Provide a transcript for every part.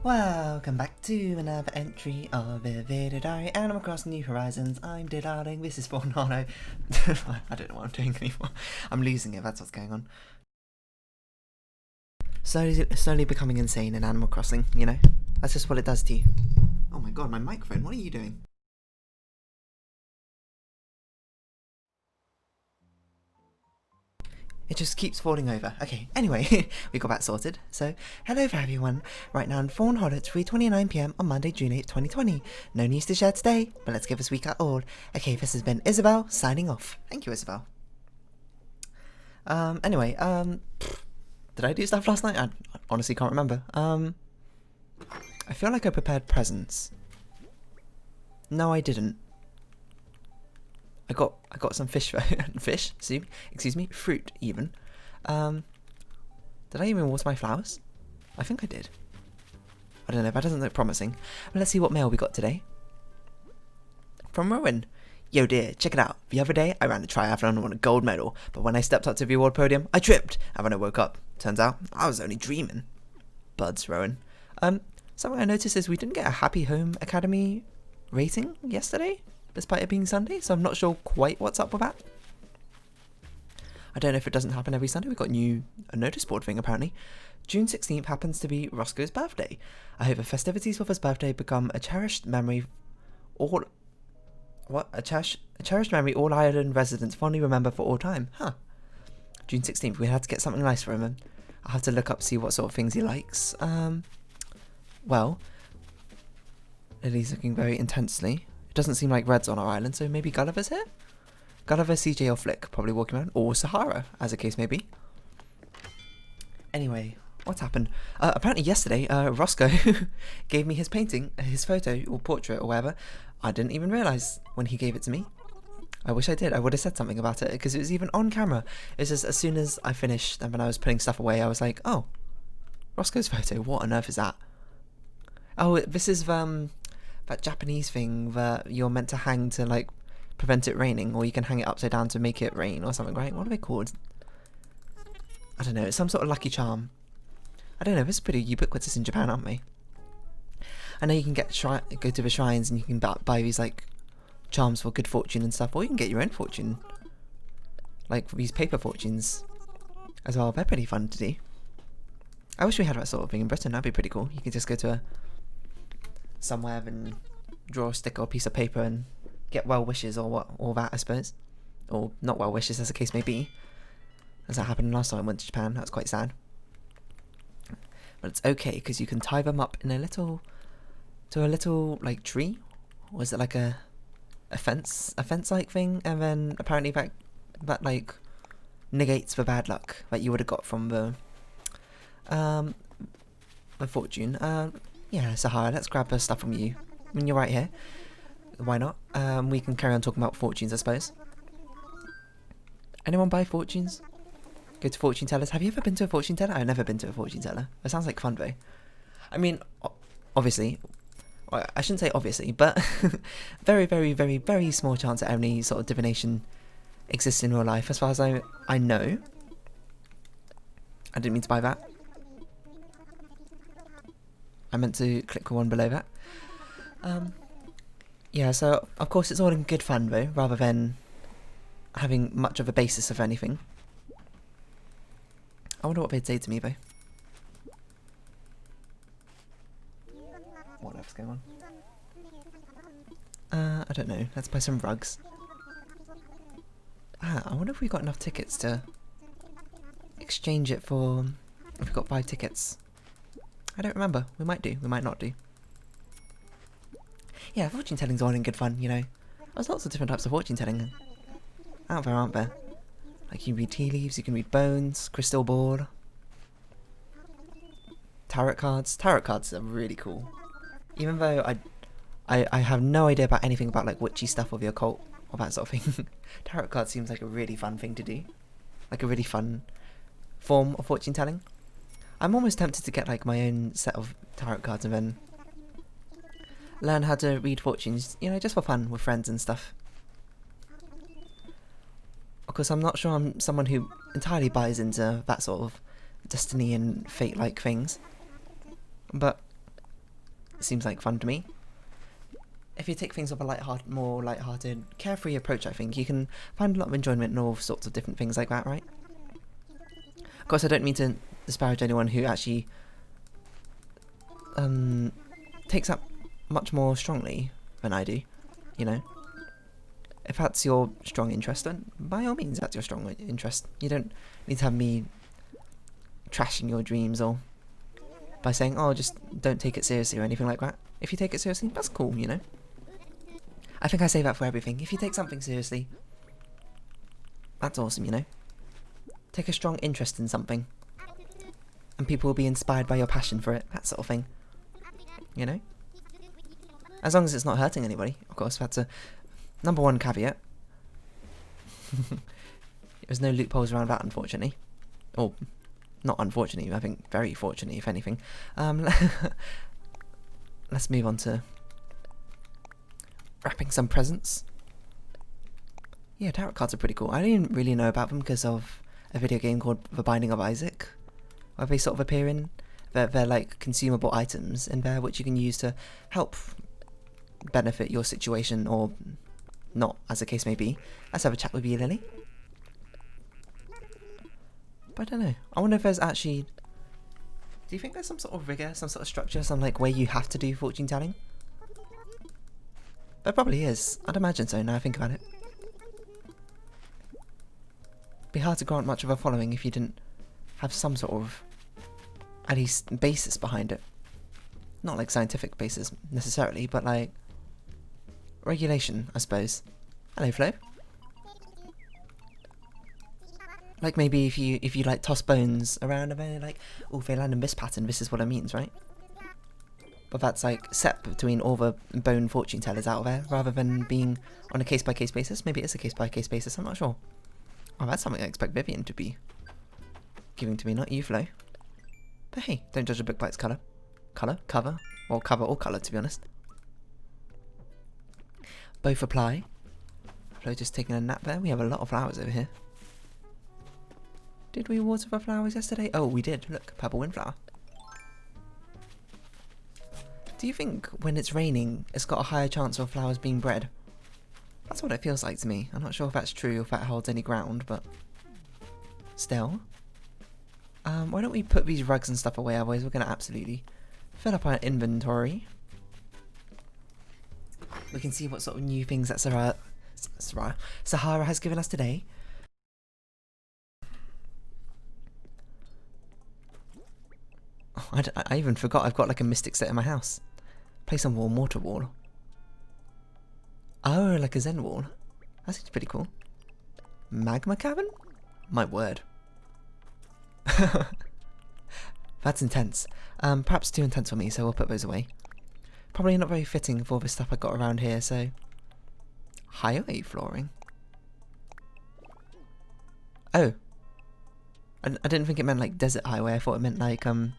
Welcome back to another entry of a videodiary, and I'm across New Horizons. I'm darling. This is Fawnhollow. I don't know what I'm doing anymore. I'm losing it, that's what's going on. Slowly becoming insane in Animal Crossing, you know? That's just what it does to you. Oh my god, my microphone, what are you doing? It just keeps falling over. Okay, anyway, we got that sorted. So, hello there everyone. Right now in Fawnhollow, it's 3:29 PM on Monday, June 8th, 2020. No news to share today, but let's give this week at all. Okay, this has been Isabel, signing off. Thank you, Isabel. Anyway, did I do stuff last night? I honestly can't remember. I feel like I prepared presents. No, I didn't. I got some fish, excuse me, fruit even. Did I even water my flowers? I think I did. I don't know, that doesn't look promising. But let's see what mail we got today. From Rowan. Yo dear, check it out. The other day, I ran a triathlon and won a gold medal, but when I stepped up to the award podium, I tripped, and when I woke up, turns out, I was only dreaming. Buds, Rowan. Something I noticed is we didn't get a Happy Home Academy rating yesterday, despite it being Sunday, so I'm not sure quite what's up with that. I don't know if it doesn't happen every Sunday. We've got a notice board thing apparently. June 16th happens to be Roscoe's birthday. I hope the festivities for his birthday become a cherished memory a cherished memory all Ireland residents fondly remember for all time. Huh. June 16th, we had to get something nice for him, and I'll have to look up, see what sort of things he likes. Well, Lily's looking very intensely. Doesn't seem like Red's on our island, so maybe Gulliver's here? Gulliver, CJ or Flick, probably walking around, or Sahara, as the case may be. Anyway, what's happened? Apparently yesterday, Roscoe gave me his painting, his photo, or portrait, or whatever. I didn't even realise when he gave it to me. I wish I did. I would have said something about it, because it was even on camera. It's just as soon as I finished, and when I was putting stuff away, I was like, oh, Roscoe's photo, what on earth is that? Oh, this is, that Japanese thing that you're meant to hang to, like, prevent it raining, or you can hang it upside down to make it rain, or something, right? What are they called? I don't know, it's some sort of lucky charm. I don't know, this is pretty ubiquitous in Japan, aren't we? I know you can go to the shrines and you can buy these, like, charms for good fortune and stuff, or you can get your own fortune. Like, these paper fortunes as well, they're pretty fun to do. I wish we had that sort of thing in Britain, that'd be pretty cool. You could just go to somewhere and draw a stick or a piece of paper and get well wishes or what, all that I suppose, or not well wishes as the case may be, as that happened last time I went to Japan. That's quite sad, but it's okay because you can tie them up in a little like tree, or is it like a fence like thing, and then apparently that like negates the bad luck that you would have got from the fortune. Yeah, Sahara, let's grab the stuff from you. I mean, you're right here. Why not? We can carry on talking about fortunes, I suppose. Anyone buy fortunes? Go to fortune tellers. Have you ever been to a fortune teller? I've never been to a fortune teller. It sounds like fun though. I mean, obviously, well, I shouldn't say obviously, but very, very, very, very small chance that any sort of divination exists in real life, as far as I know. I didn't mean to buy that. I meant to click the one below that. Yeah, so of course it's all in good fun though, rather than having much of a basis of anything. I wonder what they'd say to me though. What else is going on? I don't know. Let's buy some rugs. I wonder if we got enough tickets to exchange it for... If we got 5 tickets. I don't remember. We might do. We might not do. Yeah, fortune telling's all in good fun, you know. There's lots of different types of fortune telling out there, aren't there? Like, you can read tea leaves, you can read bones, crystal ball, tarot cards. Tarot cards are really cool. Even though I have no idea about anything about, like, witchy stuff or the occult or that sort of thing. Tarot cards seems like a really fun thing to do. Like a really fun form of fortune telling. I'm almost tempted to get, like, my own set of tarot cards and then learn how to read fortunes, you know, just for fun with friends and stuff. Of course, I'm not sure I'm someone who entirely buys into that sort of destiny and fate-like things, but seems like fun to me. If you take things with a more light-hearted, carefree approach, I think you can find a lot of enjoyment in all sorts of different things like that, right? Of course, I don't mean to disparage anyone who actually takes up much more strongly than I do, you know. If that's your strong interest, then by all means, that's your strong interest. You don't need to have me trashing your dreams or by saying, oh, just don't take it seriously or anything like that. If you take it seriously, that's cool, you know. I think I say that for everything. If you take something seriously, that's awesome, you know. Take a strong interest in something, and people will be inspired by your passion for it, that sort of thing, you know. As long as it's not hurting anybody, of course. That's a #1 caveat. There's no loopholes around that, unfortunately. Or, not unfortunately, I think very fortunately, if anything. Let's move on to wrapping some presents. Yeah, tarot cards are pretty cool. I didn't really know about them because of a video game called The Binding of Isaac, where they sort of appear in. They're like consumable items in there which you can use to help benefit your situation or not, as the case may be. Let's have a chat with you, Lily. But I don't know. I wonder if there's actually... Do you think there's some sort of rigor, some sort of structure, some like way you have to do fortune telling? There probably is. I'd imagine so now I think about it. Be hard to grant much of a following if you didn't have some sort of, at least, basis behind it. Not like scientific basis necessarily, but like regulation, I suppose. Hello, Flo. Like maybe if you like toss bones around and then like, oh, if they land in this pattern, this is what it means, right? But that's like set between all the bone fortune tellers out there, rather than being on a case-by-case basis. Maybe it's a case-by-case basis, I'm not sure. Oh, that's something I expect Vivian to be giving to me, not you, Flo. But hey, don't judge a book by its colour. Cover, or colour, to be honest. Both apply. Flo just taking a nap there. We have a lot of flowers over here. Did we water the flowers yesterday? Oh, we did. Look, purple windflower. Do you think when it's raining, it's got a higher chance of flowers being bred? That's what it feels like to me. I'm not sure if that's true or if that holds any ground, but still. Why don't we put these rugs and stuff away, otherwise we're going to absolutely fill up our inventory. We can see what sort of new things that Sahara has given us today. Oh, I even forgot I've got like a mystic set in my house. Place on wall, mortar wall. Oh, like a zen wall. That's pretty cool. Magma cabin? My word. That's intense. Perhaps too intense for me, so we'll put those away. Probably not very fitting for the stuff I got around here, so... Highway flooring? Oh. I didn't think it meant like desert highway, I thought it meant like a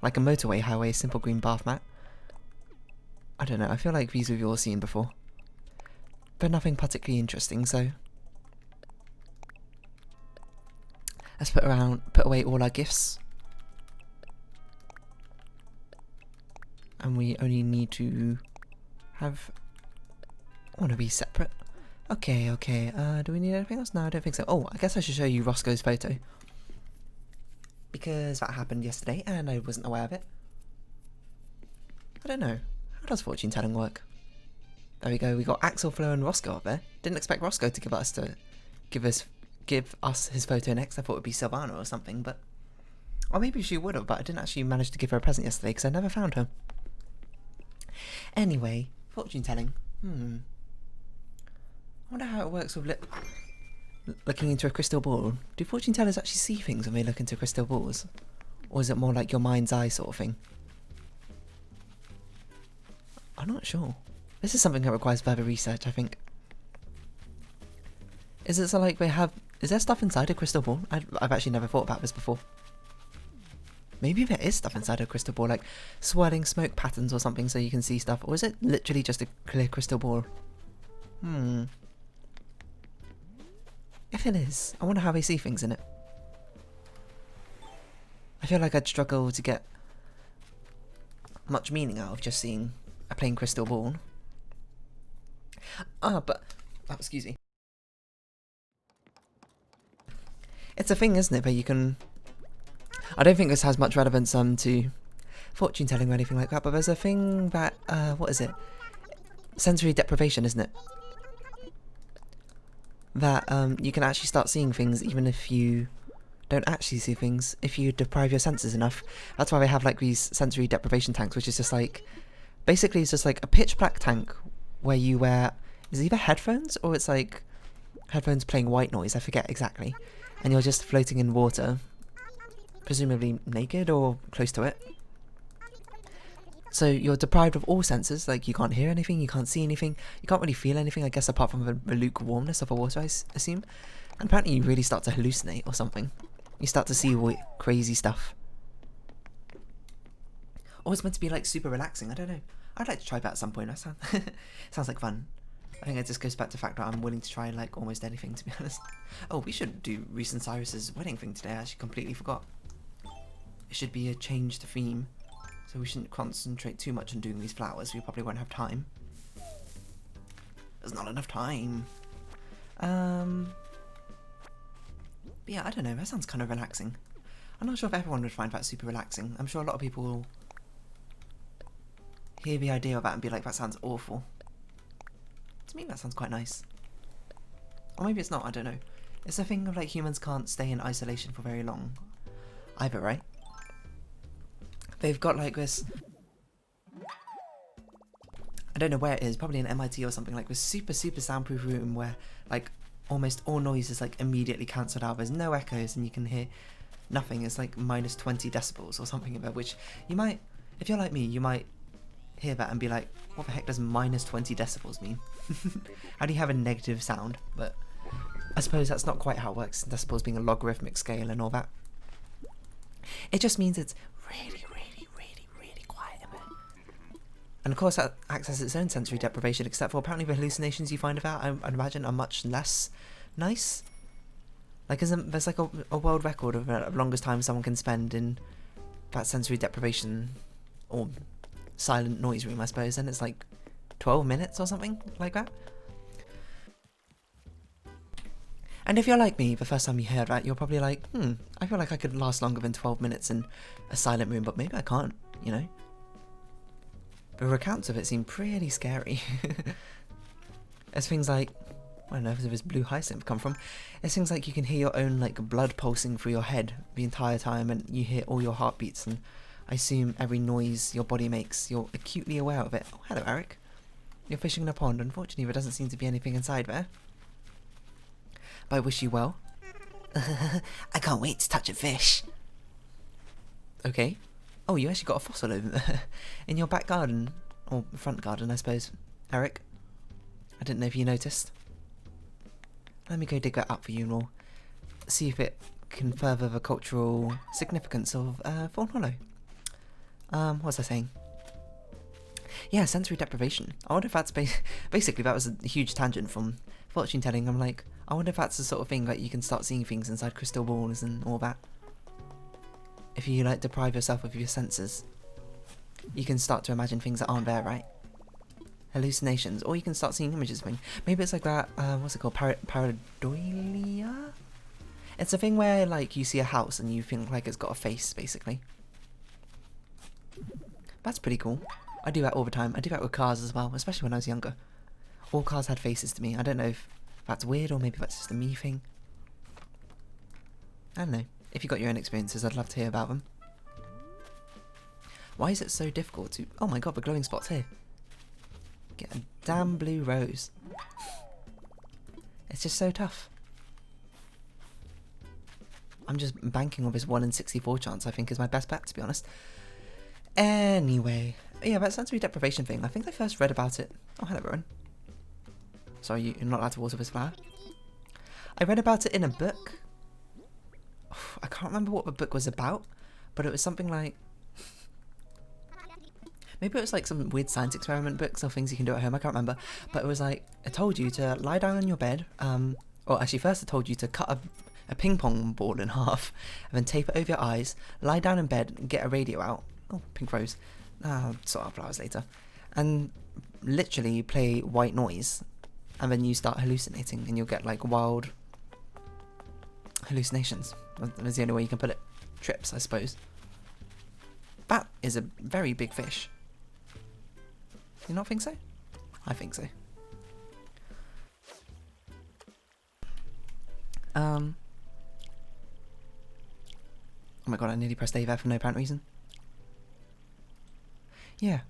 motorway highway, simple green bath mat. I don't know, I feel like these we've all seen before. But nothing particularly interesting, so... Let's put away all our gifts. And we only need to have one of these separate. Okay, okay, do we need anything else? No, I don't think so. Oh, I guess I should show you Roscoe's photo. Because that happened yesterday and I wasn't aware of it. I don't know. How does fortune telling work? There we go, we got Axel, Flo and Roscoe up there. Didn't expect Roscoe to give us his photo next. I thought it would be Silvana or something, but... Or maybe she would have, but I didn't actually manage to give her a present yesterday because I never found her. Anyway, fortune telling. I wonder how it works with looking into a crystal ball. Do fortune tellers actually see things when they look into crystal balls? Or is it more like your mind's eye sort of thing? I'm not sure. This is something that requires further research, I think. Is it so like they have... Is there stuff inside a crystal ball? I've actually never thought about this before. Maybe there is stuff inside a crystal ball, like swirling smoke patterns or something so you can see stuff. Or is it literally just a clear crystal ball? If it is, I wonder how they see things in it. I feel like I'd struggle to get much meaning out of just seeing a plain crystal ball. Excuse me. It's a thing, isn't it, where you can... I don't think this has much relevance to fortune telling or anything like that, but there's a thing that, what is it? Sensory deprivation, isn't it? That you can actually start seeing things even if you don't actually see things, if you deprive your senses enough. That's why they have like these sensory deprivation tanks, which is just like, basically it's just like a pitch black tank where you wear, is it either headphones or it's like headphones playing white noise, I forget exactly, and you're just floating in water, presumably naked or close to it. So you're deprived of all senses, like you can't hear anything, you can't see anything, you can't really feel anything, I guess, apart from the lukewarmness of the water, I assume. And apparently you really start to hallucinate or something. You start to see crazy stuff. Or it's meant to be like super relaxing, I don't know. I'd like to try that at some point. That sounds like fun. I think it just goes back to the fact that I'm willing to try like almost anything, to be honest. Oh, we should do Reese and Cyrus's wedding thing today, I actually completely forgot. It should be a change to theme. So we shouldn't concentrate too much on doing these flowers, we probably won't have time. There's not enough time. But yeah, I don't know, that sounds kind of relaxing. I'm not sure if everyone would find that super relaxing. I'm sure a lot of people will hear the idea of that and be like, that sounds awful. To me, that sounds quite nice. Or maybe it's not, I don't know. It's a thing of like humans can't stay in isolation for very long either, right? They've got like this, I don't know where it is, probably in MIT or something, like this super soundproof room where like almost all noise is like immediately cancelled out. There's no echoes and you can hear nothing. It's like minus 20 decibels or something about, which you might, if you're like me, you might hear that and be like, what the heck does minus 20 decibels mean? How do you have a negative sound? But I suppose that's not quite how it works, decibels being a logarithmic scale and all that. It just means it's really quiet in there. And of course that acts as its own sensory deprivation, except for apparently the hallucinations you find of that, I'd imagine, are much less nice. Like, there's like a world record of the longest time someone can spend in that sensory deprivation, or silent noise room, I suppose, and it's like 12 minutes or something like that. And if you're like me, the first time you hear that, you're probably like, I feel like I could last longer than 12 minutes in a silent room, but maybe I can't, you know? The recounts of it seem pretty scary. There's things like, I don't know if this blue hyacinth come from, there's things like you can hear your own like blood pulsing through your head the entire time, and you hear all your heartbeats, and I assume every noise your body makes, you're acutely aware of it. Oh, hello Eric. You're fishing in a pond, unfortunately there doesn't seem to be anything inside there. But I wish you well. I can't wait to touch a fish. Okay. Oh, you actually got a fossil over there in your back garden, or front garden, I suppose, Eric. I didn't know if you noticed. Let me go dig that up for you, and we'll see if it can further the cultural significance of Fawnhollow. What was I saying? Yeah, sensory deprivation. I wonder if that's basically that was a huge tangent from fortune telling. I'm like, I wonder if that's the sort of thing like you can start seeing things inside crystal balls and all that. If you like deprive yourself of your senses, you can start to imagine things that aren't there, right? Hallucinations, or you can start seeing images of things. Maybe it's like that, what's it called, pareidolia? It's a thing where like you see a house and you think like it's got a face, basically. That's pretty cool. I do that all the time. I do that with cars as well, especially when I was younger. All cars had faces to me. I don't know if that's weird or maybe that's just a me thing. I don't know. If you've got your own experiences, I'd love to hear about them. Why is it so difficult to... Oh my god, the glowing spot's here. Get a damn blue rose. It's just so tough. I'm just banking on this 1 in 64 chance, I think, is my best bet, to be honest. Anyway. Yeah, that sensory deprivation thing. I think I first read about it... Oh, hello, Rowan. Sorry, you're not allowed to water this flower. I read about it in a book. I can't remember what the book was about, but it was something like... Maybe it was like some weird science experiment books or things you can do at home, I can't remember. But it was like, it told you to lie down on your bed, or actually first it told you to cut a ping pong ball in half, and then tape it over your eyes, lie down in bed, get a radio out, oh, pink rose, I'll sort out flowers later. And literally play white noise, and then you start hallucinating, and you'll get like wild hallucinations. That's the only way you can put it. Trips, I suppose. That is a very big fish. You not think so? I think so. Oh my god, I nearly pressed A there for no apparent reason. Yeah.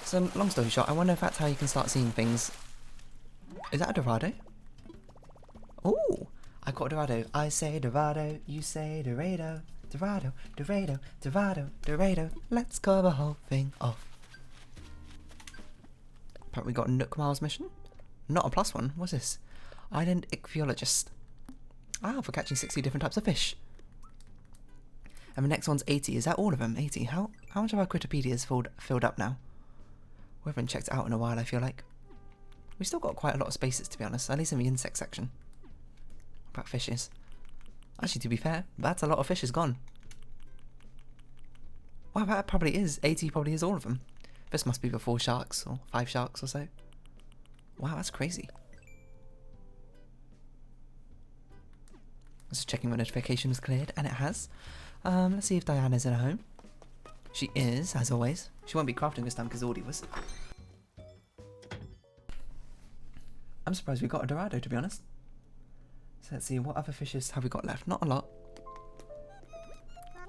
So, long story short, I wonder if that's how you can start seeing things. Is that a Dorado? Oh, I caught a Dorado. I say Dorado, you say Dorado. Dorado, Dorado, Dorado, Dorado. Let's call the whole thing off. Apparently we got a Nook Miles mission. Not a +1. What's this? Island ichthyologist. Ah, for catching 60 different types of fish. And the next one's 80. Is that all of them? 80. How much of our Wikipedia is filled up now? We haven't checked it out in a while, I feel like. We've still got quite a lot of spaces, to be honest. At least in the insect section. About fishes. Actually, to be fair, that's a lot of fishes gone. Wow, that probably is. 80 probably is all of them. This must be the 4 sharks, or 5 sharks or so. Wow, that's crazy. Just checking the notification was cleared, and it has. Let's see if Diana's in her home. She is, as always. She won't be crafting this time because Audie was. I'm surprised we got a Dorado, to be honest. So let's see, what other fishes have we got left? Not a lot.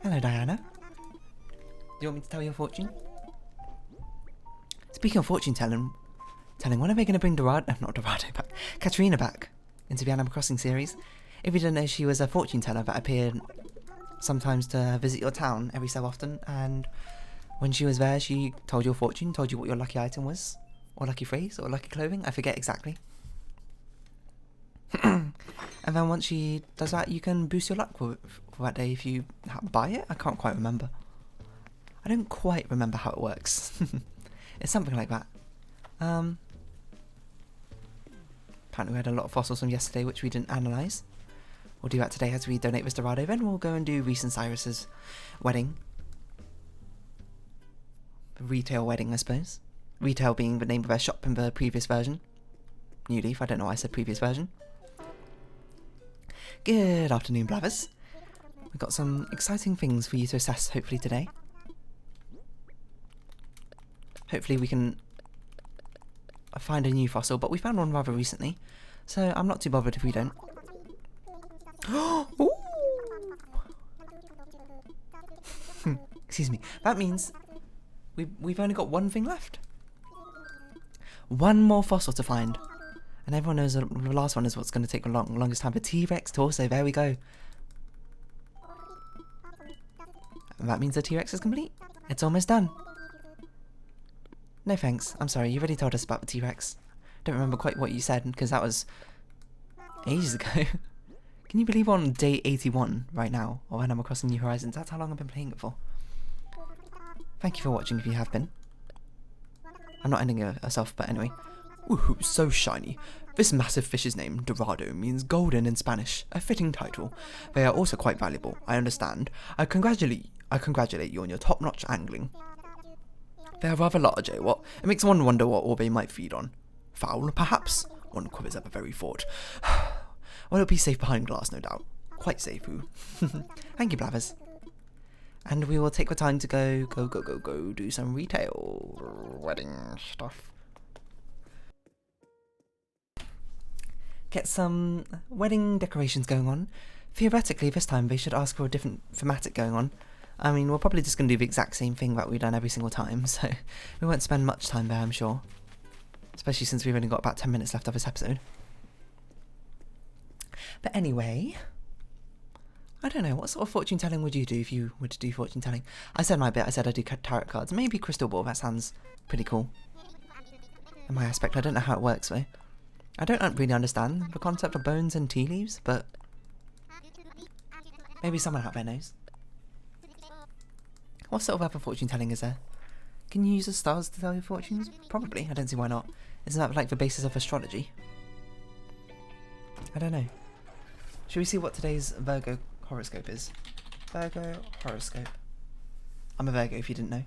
Hello, Diana. Do you want me to tell your fortune? Speaking of fortune telling, when are they going to bring Dorado, not Dorado, but Katrina back into the Animal Crossing series? If you didn't know, she was a fortune teller that appeared sometimes to visit your town every so often, and when she was there, she told your fortune, told you what your lucky item was, or lucky phrase, or lucky clothing, I forget exactly. And then once she does that, you can boost your luck for that day if you buy it. I can't quite remember. I don't quite remember how it works. It's something like that. Apparently we had a lot of fossils from yesterday which we didn't analyse. We'll do that today as we donate this Dorado. Then we'll go and do Reese and Cyrus's wedding. The retail wedding, I suppose. Retail being the name of their shop in the previous version. New Leaf, I don't know why I said previous version. Good afternoon, Blathers. We've got some exciting things for you to assess, hopefully, today. Hopefully we can find a new fossil, but we found one rather recently, so I'm not too bothered if we don't. Excuse me. That means we've only got one thing left. One more fossil to find. And everyone knows the last one is what's going to take the longest time. The T-Rex torso, there we go. And that means the T-Rex is complete. It's almost done. No thanks, I'm sorry, you already told us about the T-Rex. Don't remember quite what you said, because that was ages ago. Can you believe we're on day 81 right now of Animal Crossing New Horizons? That's how long I've been playing it for. Thank you for watching if you have been. I'm not ending herself, but anyway. Woohoo, so shiny. This massive fish's name, Dorado, means golden in Spanish, a fitting title. They are also quite valuable, I understand. I congratulate you on your top-notch angling. They are rather large, eh, what? It makes one wonder what all they might feed on. Fowl, perhaps? One quivers at the very thought. Well, it'll be safe behind glass, no doubt. Quite safe, ooh. Thank you, Blathers. And we will take the time to go do some retail wedding stuff. Get some wedding decorations going on. Theoretically, this time they should ask for a different thematic going on. I mean, we're probably just going to do the exact same thing that we've done every single time, so we won't spend much time there, I'm sure. Especially since we've only got about 10 minutes left of this episode. But anyway, I don't know, what sort of fortune telling would you do if you were to do fortune telling? I said my bit, I said I'd do tarot cards. Maybe crystal ball, that sounds pretty cool. In my aspect, I don't know how it works though. I don't really understand the concept of bones and tea leaves, but maybe someone out there knows. What sort of other fortune telling is there? Can you use the stars to tell your fortunes? Probably, I don't see why not. Isn't that like the basis of astrology? I don't know. Should we see what today's Virgo horoscope is? Virgo horoscope. I'm a Virgo, if you didn't know.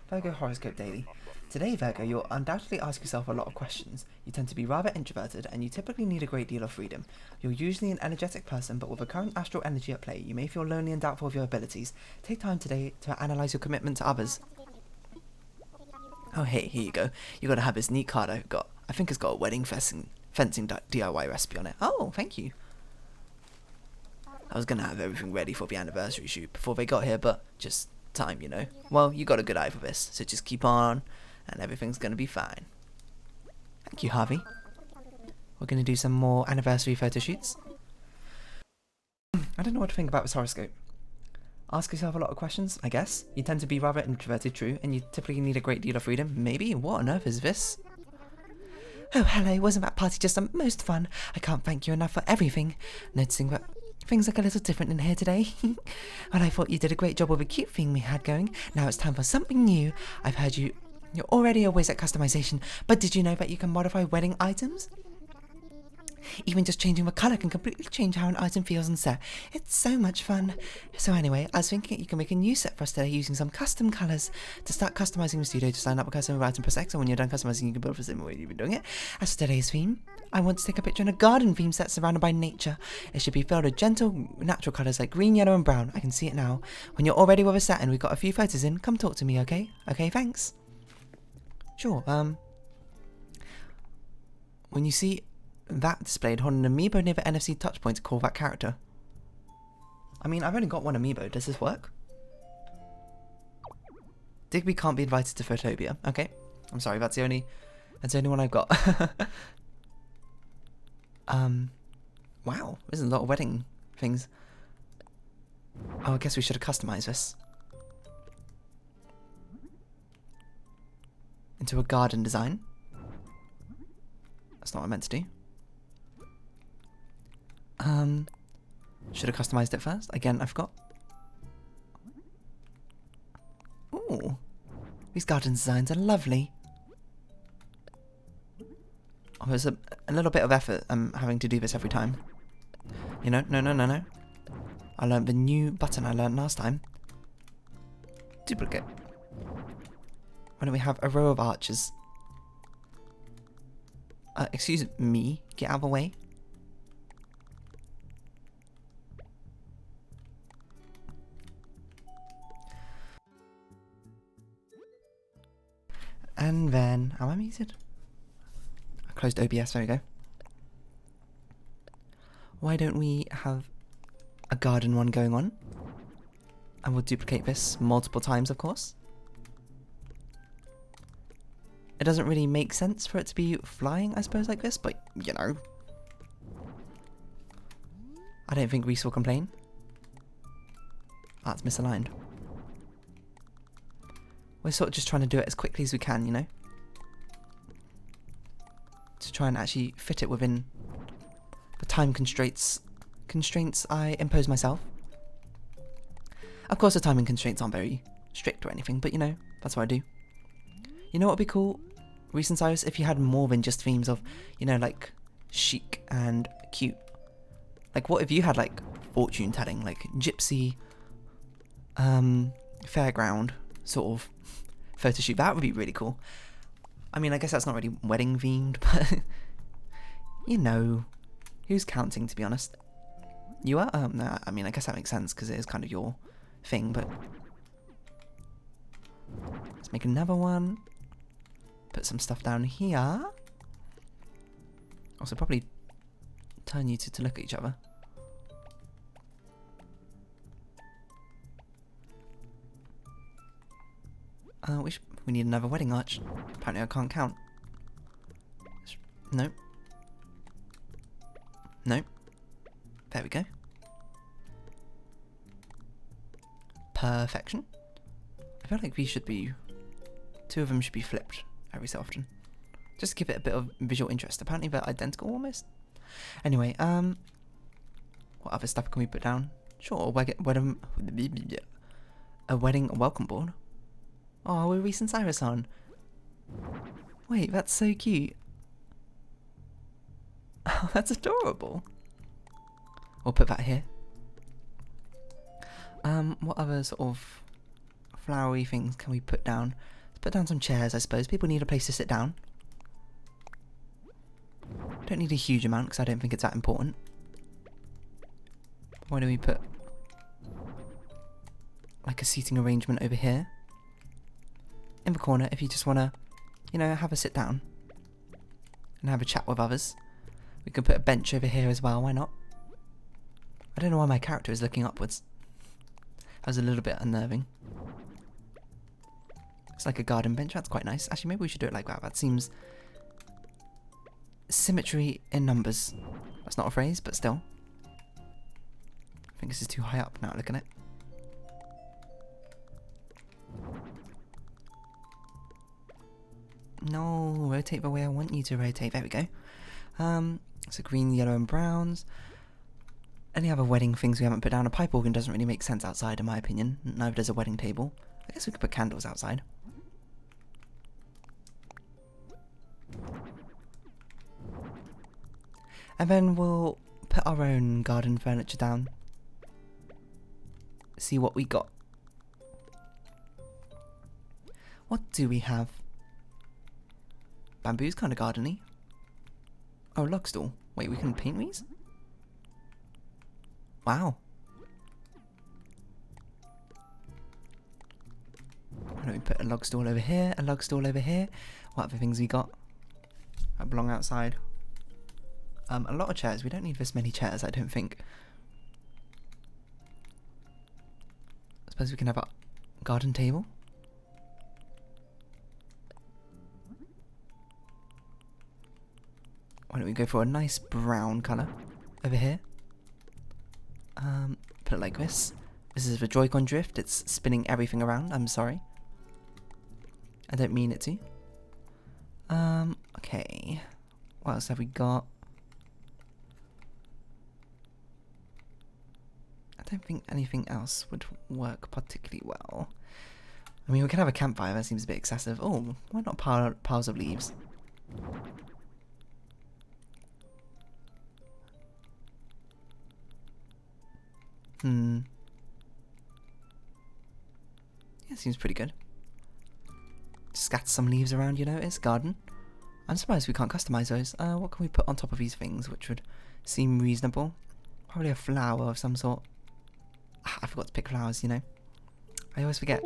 Virgo Horoscope Daily. Today, Virgo, you'll undoubtedly ask yourself a lot of questions. You tend to be rather introverted, and you typically need a great deal of freedom. You're usually an energetic person, but with a current astral energy at play, you may feel lonely and doubtful of your abilities. Take time today to analyse your commitment to others. Oh, hey, here you go. You gotta have this neat card I've got. I think it's got a wedding fencing DIY recipe on it. Oh, thank you. I was gonna have everything ready for the anniversary shoot before they got here, but just time, you know. Well, you got a good eye for this, so just keep on, and everything's gonna be fine. Thank you, Harvey. We're gonna do some more anniversary photo shoots. I don't know what to think about this horoscope. Ask yourself a lot of questions, I guess. You tend to be rather introverted, true, and you typically need a great deal of freedom. Maybe? What on earth is this? Oh, hello, wasn't that party just the most fun? I can't thank you enough for everything. Noticing that things look a little different in here today. Well, I thought you did a great job with a cute thing we had going. Now it's time for something new. I've heard you're already always at customization, but did you know that you can modify wedding items? Even just changing the colour can completely change how an item feels on set. It's so much fun. So anyway, I was thinking you can make a new set for us today using some custom colours. To start customising the studio, just sign up a custom item press X, and when you're done customising, you can build for the same way you've been doing it. As for today's theme, I want to take a picture in a garden theme set surrounded by nature. It should be filled with gentle, natural colours like green, yellow and brown. I can see it now. When you're all ready with a set and we've got a few photos in, come talk to me, okay? Okay, thanks. Sure, when you see that displayed, hold an amiibo near the NFC touchpoint to call that character. I mean, I've only got one amiibo. Does this work? Digby can't be invited to Photopia. Okay, I'm sorry. That's the only one I've got. Wow, there's a lot of wedding things. Oh, I guess we should have customized this into a garden design. That's not what I meant to do. Should have customized it first. Again, I forgot. Ooh, these garden designs are lovely. Oh, there's a little bit of effort having to do this every time. You know, no. I learned the new button I learned last time. Duplicate. Why don't we have a row of arches? Excuse me, get out of the way. And then, am I muted? I closed OBS, there we go. Why don't we have a garden one going on? And we'll duplicate this multiple times, of course. It doesn't really make sense for it to be flying, I suppose, like this, but, you know. I don't think Reese will complain. That's misaligned. We're sort of just trying to do it as quickly as we can, you know? To try and actually fit it within the time constraints I impose myself. Of course, the timing constraints aren't very strict or anything, but, you know, that's what I do. You know what would be cool, Reese and Cyrus, if you had more than just themes of, you know, like, chic and cute. Like, what if you had, like, fortune telling, like, gypsy, fairground sort of photo shoot? That would be really cool. I mean, I guess that's not really wedding themed, but, you know, who's counting, to be honest? You are? No, I mean, I guess that makes sense, because it is kind of your thing, but let's make another one. Put some stuff down here. Also, probably turn you two to look at each other. We need another wedding arch. Apparently I can't count. No. No. There we go. Perfection. I feel like these should be... two of them should be flipped every so often. Just to give it a bit of visual interest. Apparently they're identical almost. Anyway, what other stuff can we put down? Sure, a wedding welcome board. Oh, we're Reese and Cyrus on. Wait, that's so cute. Oh, that's adorable. We'll put that here. What other sort of flowery things can we put down? Let's put down some chairs, I suppose. People need a place to sit down. Don't need a huge amount because I don't think it's that important. Why don't we put like a seating arrangement over here in the corner if you just want to, you know, have a sit down and have a chat with others. We can put a bench over here as well, why not? I don't know why my character is looking upwards. That was a little bit unnerving. It's like a garden bench, that's quite nice. Actually, maybe we should do it like that. That seems... symmetry in numbers. That's not a phrase, but still. I think this is too high up now, look at it. No, rotate the way I want you to rotate. There we go. So green, yellow and browns. Any other wedding things we haven't put down? A pipe organ doesn't really make sense outside in my opinion. Neither does a wedding table. I guess we could put candles outside. And then we'll put our own garden furniture down. See what we got. What do we have? Bamboo's kind of gardeny. Oh, log stool. Wait, we can paint these? Wow. Why don't we put a log stool over here, a log stool over here? What other things we got that belong outside? A lot of chairs. We don't need this many chairs, I don't think. I suppose we can have a garden table. Why don't we go for a nice brown colour over here? Put it like this. This is the Joy-Con drift. It's spinning everything around. I'm sorry. I don't mean it to. Okay. What else have we got? I don't think anything else would work particularly well. I mean, we can have a campfire. That seems a bit excessive. Oh, why not piles of leaves? Yeah, seems pretty good. Scatter some leaves around, you know, it's garden. I'm surprised we can't customize those. What can we put on top of these things which would seem reasonable? Probably a flower of some sort. I forgot to pick flowers, you know. I always forget.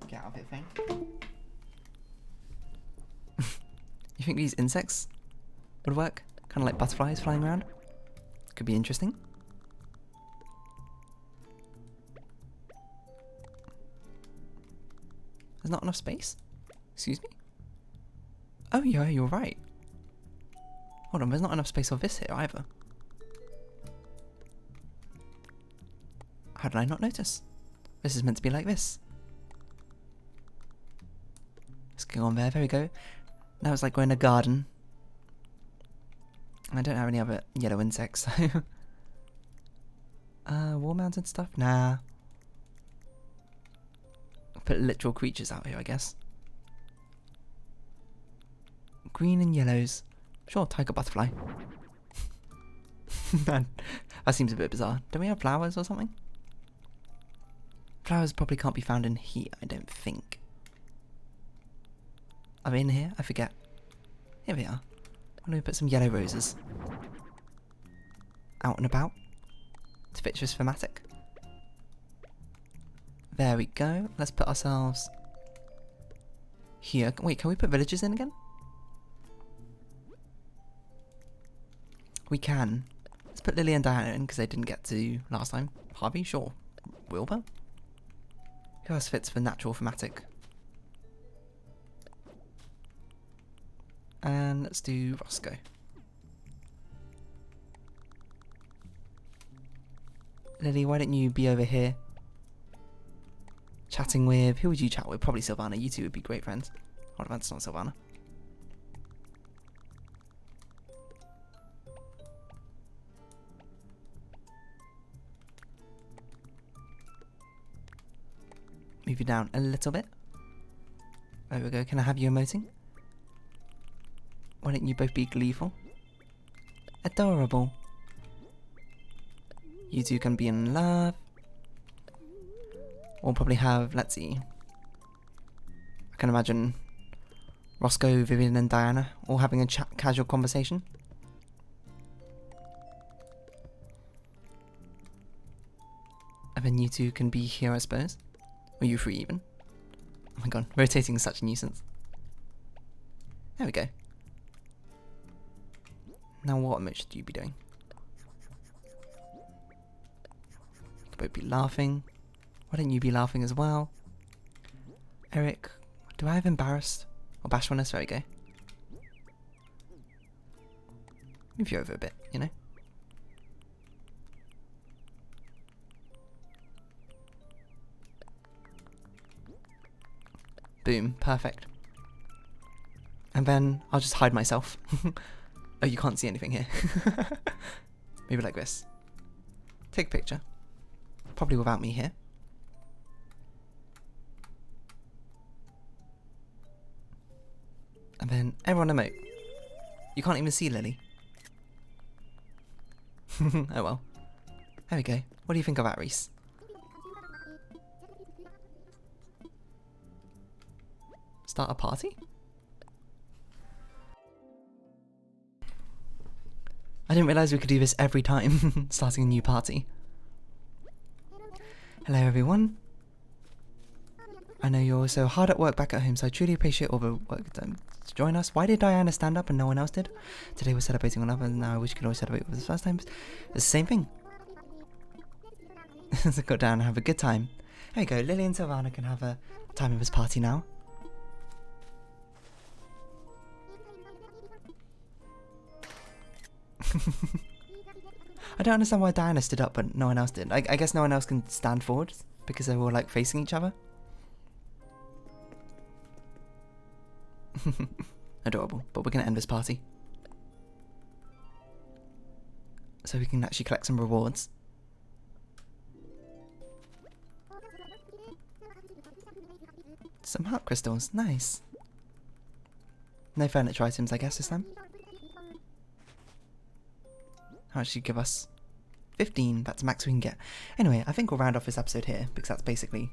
Get out of it, thing. You think these insects would work? Kind of like butterflies flying around? Could be interesting. There's not enough space? Excuse me? Oh yeah, you're right. Hold on, there's not enough space for this here either. How did I not notice? This is meant to be like this. Let's go on there we go. Now it's like we're in a garden. I don't have any other yellow insects, so... wall mounted stuff? Nah. Put literal creatures out here, I guess. Green and yellows. Sure, tiger butterfly. Man, that seems a bit bizarre. Don't we have flowers or something? Flowers probably can't be found in here, I don't think. Are they in here? I forget. Here we are. Why don't we put some yellow roses out and about to fit this thematic? There we go. Let's put ourselves here. Wait, can we put villagers in again? We can. Let's put Lily and Diana in because they didn't get to last time. Harvey, sure. Wilbur? Who else fits for natural thematic? And let's do Roscoe. Lily, why don't you be over here? Chatting with... Who would you chat with? Probably Sylvana. You two would be great friends. Oh, that's not Sylvana. Move you down a little bit. There we go. Can I have you emoting? Why don't you both be gleeful? Adorable. You two can be in love. We'll probably have, let's see, I can imagine Roscoe, Vivian and Diana all having a casual conversation. And then you two can be here, I suppose. Or you three even. Oh my god, rotating is such a nuisance. There we go. Now what image should you be doing? You could both be laughing. Why don't you be laughing as well? Eric, do I have embarrassed? Or bashfulness? There we go. Move you over a bit, you know? Boom, perfect. And then I'll just hide myself. Oh, you can't see anything here. Maybe like this. Take a picture. Probably without me here. And then everyone emote. You can't even see Lily. Oh well. There we go. What do you think of that, Reese? Start a party? I didn't realise we could do this every time, starting a new party. Hello everyone. I know you're so hard at work back at home, so I truly appreciate all the work done to join us. Why did Diana stand up and no one else did? Today we're celebrating one another, and now I wish you could always celebrate for the first time. It's the same thing. So go down and have a good time. There you go, Lily and Silvana can have a time of this party now. I don't understand why Diana stood up but no one else did. I guess no one else can stand forward because they're all like facing each other. Adorable. But we're gonna end this party so we can actually collect some rewards. Some heart crystals, nice. No furniture items I guess this time. How much should you give us? 15, that's the max we can get. Anyway, I think we'll round off this episode here, because that's basically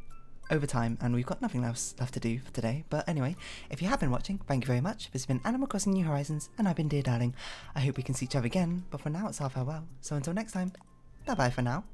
overtime, and we've got nothing else left to do for today. But anyway, if you have been watching, thank you very much. This has been Animal Crossing New Horizons, and I've been Dear Darling. I hope we can see each other again, but for now it's our farewell. So until next time, bye bye for now.